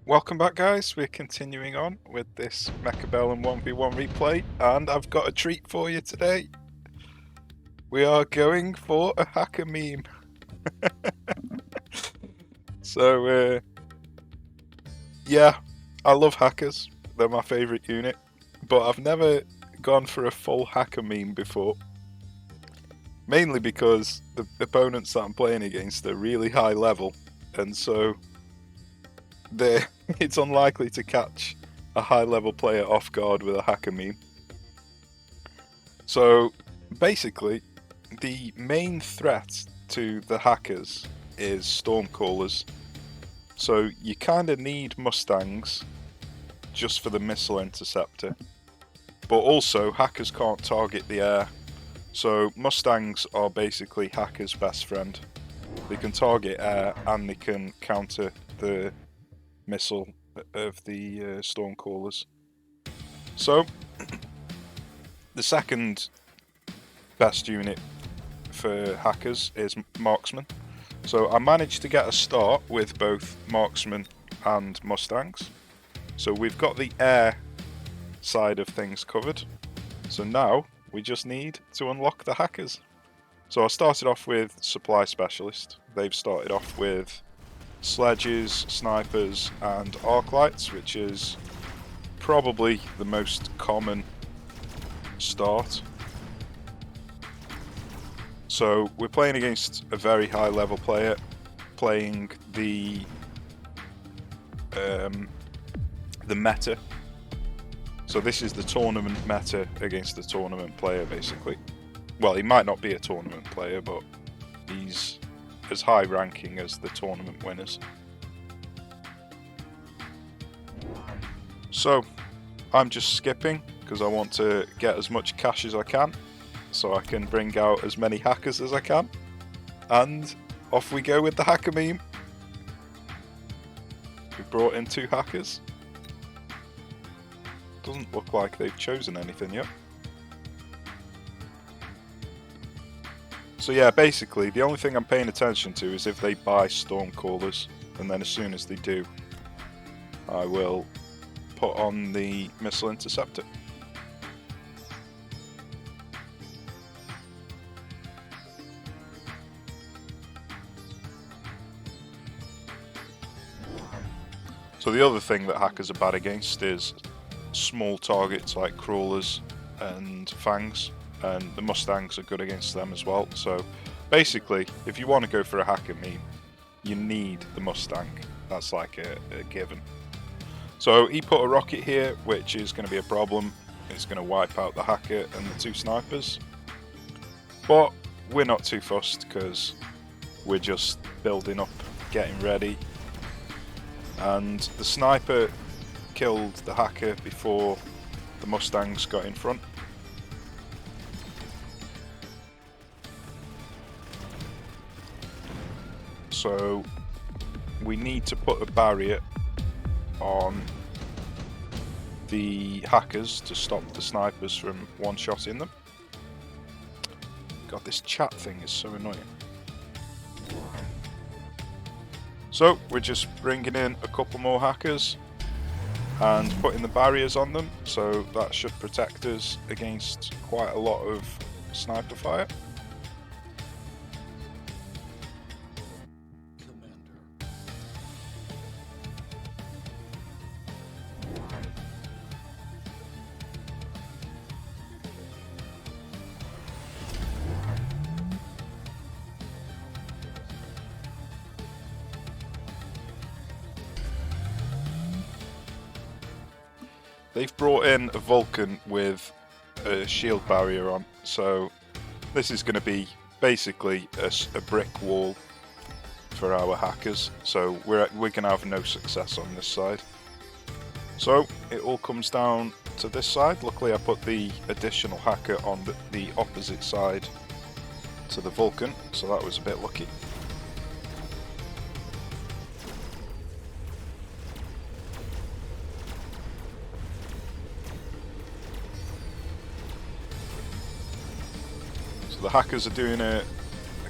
Welcome back, guys. We're continuing on with this Mechabellum 1v1 replay, and I've got a treat for you today. We are going for a hacker meme. So, yeah, I love hackers. They're my favourite unit, but I've never gone for a full hacker meme before. Mainly because the opponents that I'm playing against are really high level, and so it's unlikely to catch a high level player off guard with a hacker meme. So basically, the main threat to the hackers is Stormcallers. So you kind of need Mustangs just for the missile interceptor, but also hackers can't target the air. So Mustangs are basically hackers' best friend. They can target air and they can counter the missile of the Stormcallers. So the second best unit for hackers is Marksman. So I managed to get a start with both Marksman and Mustangs. So we've got the air side of things covered. So now we just need to unlock the hackers. So I started off with Supply Specialist. They've started off with sledges, snipers and arc lights, which is probably the most common start. So we're playing against a very high level player, playing the meta. So this is the tournament meta against the tournament player, basically. Well, he might not be a tournament player, but he's as high ranking as the tournament winners. So I'm just skipping because I want to get as much cash as I can, so I can bring out as many hackers as I can. And off we go with the hacker meme. We brought in 2 hackers. Doesn't look like they've chosen anything yet. So yeah, basically the only thing I'm paying attention to is if they buy Stormcallers, and then as soon as they do, I will put on the missile interceptor. So the other thing that hackers are bad against is small targets like crawlers and fangs, and the Mustangs are good against them as well. So basically, if you want to go for a hacker meme, you need the Mustang. That's like a given. So he put a rocket here, which is going to be a problem. It's going to wipe out the hacker and the 2 snipers. But we're not too fussed because we're just building up, getting ready. And the sniper killed the hacker before the Mustangs got in front. So we need to put a barrier on the hackers to stop the snipers from one-shotting them. God, this chat thing is so annoying. So we're just bringing in a couple more hackers and putting the barriers on them, so that should protect us against quite a lot of sniper fire. They've brought in a Vulcan with a shield barrier on, so this is going to be basically a brick wall for our hackers, so we're going to have no success on this side. So it all comes down to this side. Luckily I put the additional hacker on the opposite side to the Vulcan, so that was a bit lucky. The hackers are doing a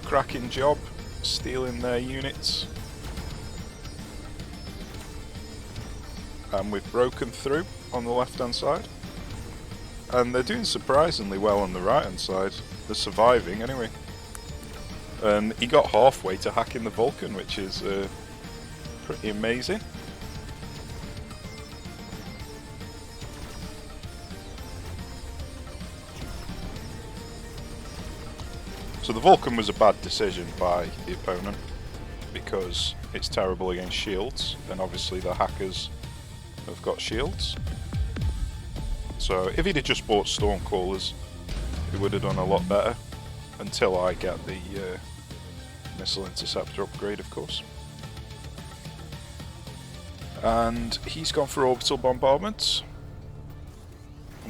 cracking job stealing their units. and we've broken through on the left hand side. And they're doing surprisingly well on the right hand side. They're surviving anyway. And he got halfway to hacking the Vulcan, which is pretty amazing. So the Vulcan was a bad decision by the opponent because it's terrible against shields, and obviously the hackers have got shields. So if he'd have just bought Stormcallers, he would have done a lot better, until I get the Missile Interceptor upgrade, of course. And he's gone for Orbital Bombardment.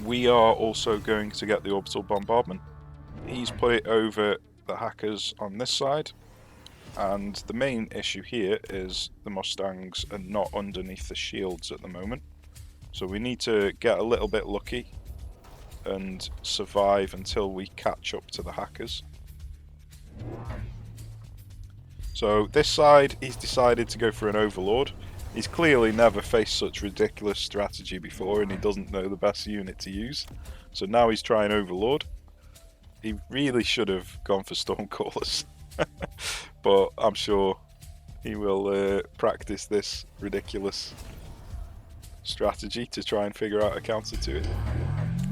We are also going to get the Orbital Bombardment. He's put it over the hackers on this side, and the main issue here is the Mustangs are not underneath the shields at the moment. So we need to get a little bit lucky and survive until we catch up to the hackers. So this side, he's decided to go for an Overlord. He's clearly never faced such ridiculous strategy before, and he doesn't know the best unit to use. So now he's trying Overlord. He really should have gone for Stormcallers, but I'm sure he will practice this ridiculous strategy to try and figure out a counter to it.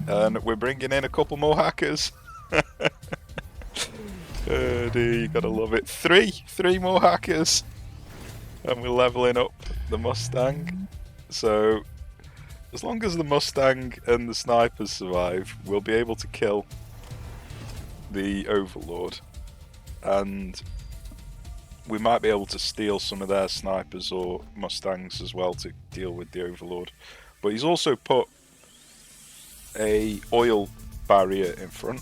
And we're bringing in a couple more hackers. Oh dear, you gotta love it. Three more hackers, and we're leveling up the Mustang. So as long as the Mustang and the snipers survive, we'll be able to kill the Overlord, and we might be able to steal some of their snipers or Mustangs as well to deal with the Overlord. But he's also put a oil barrier in front,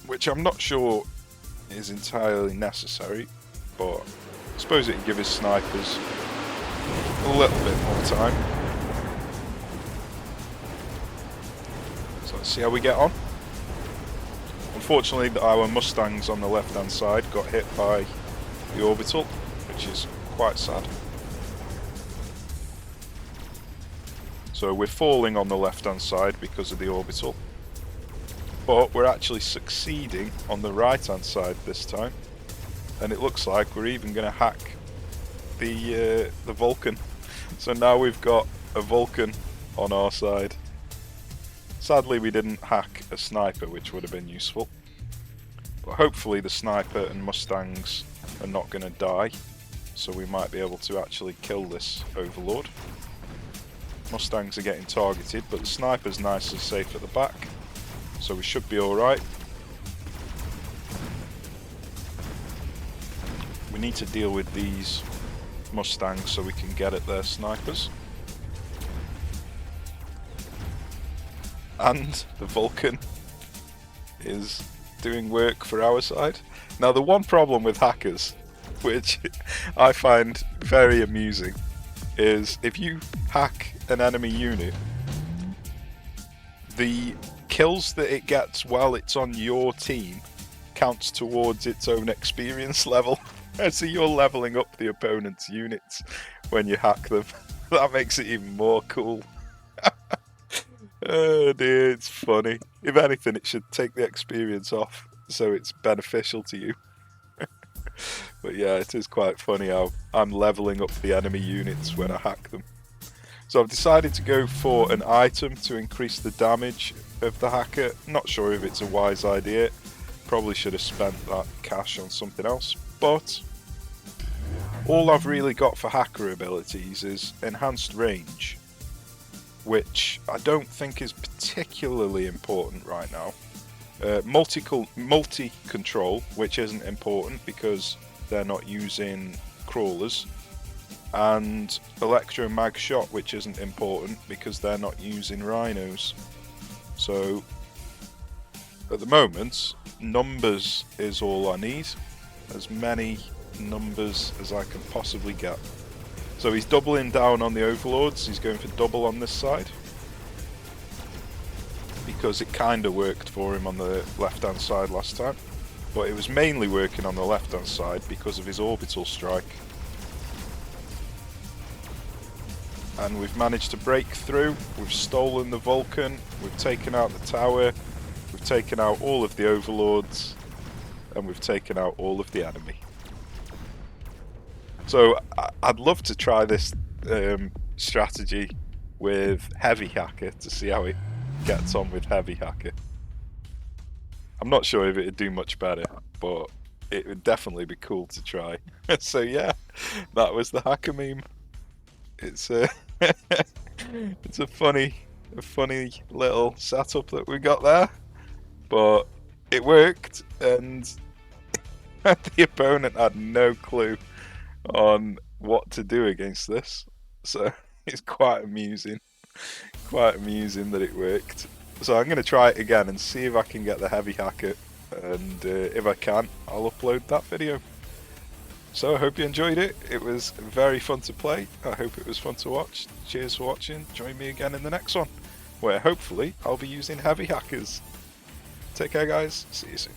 which I'm not sure is entirely necessary, but I suppose it can give his snipers a little bit more time. So let's see how we get on. Unfortunately, our Mustangs on the left hand side got hit by the Orbital, which is quite sad. So we're falling on the left hand side because of the Orbital, but we're actually succeeding on the right hand side this time, and it looks like we're even going to hack the Vulcan. So now we've got a Vulcan on our side. Sadly, we didn't hack a sniper, which would have been useful. But hopefully the sniper and Mustangs are not going to die, so we might be able to actually kill this Overlord. Mustangs are getting targeted, but the sniper's nice and safe at the back, so we should be alright. We need to deal with these Mustangs so we can get at their snipers. And the Vulcan is doing work for our side. Now the one problem with hackers, which I find very amusing, is if you hack an enemy unit, the kills that it gets while it's on your team counts towards its own experience level. So you're leveling up the opponent's units when you hack them. That makes it even more cool. Oh dear, it's funny. If anything, it should take the experience off so it's beneficial to you. But yeah, it is quite funny how I'm leveling up the enemy units when I hack them. So I've decided to go for an item to increase the damage of the hacker. Not sure if it's a wise idea. Probably should have spent that cash on something else. But all I've really got for hacker abilities is enhanced range, which I don't think is particularly important right now. Multi-control, which isn't important because they're not using crawlers, and electro-mag shot, which isn't important because they're not using rhinos. So at the moment, numbers is all I need, as many numbers as I can possibly get. So he's doubling down on the Overlords. He's going for double on this side, because it kind of worked for him on the left hand side last time, but it was mainly working on the left hand side because of his orbital strike. and we've managed to break through. We've stolen the Vulcan, we've taken out the tower, we've taken out all of the overlords, and we've taken out all of the enemy. So I'd love to try this strategy with Heavy Hacker to see how it gets on with Heavy Hacker. I'm not sure if it'd do much better, but it would definitely be cool to try. So yeah, that was the hacker meme. It's a it's a funny little setup that we got there, but it worked, and the opponent had no clue on what to do against this. So it's quite amusing that it worked. So I'm going to try it again and see if I can get the Heavy Hacker, and if I can, I'll upload that video. So I hope you enjoyed it. It was very fun to play. I hope it was fun to watch. Cheers for watching. Join me again in the next one, where hopefully I'll be using Heavy Hackers. Take care, guys. See you soon.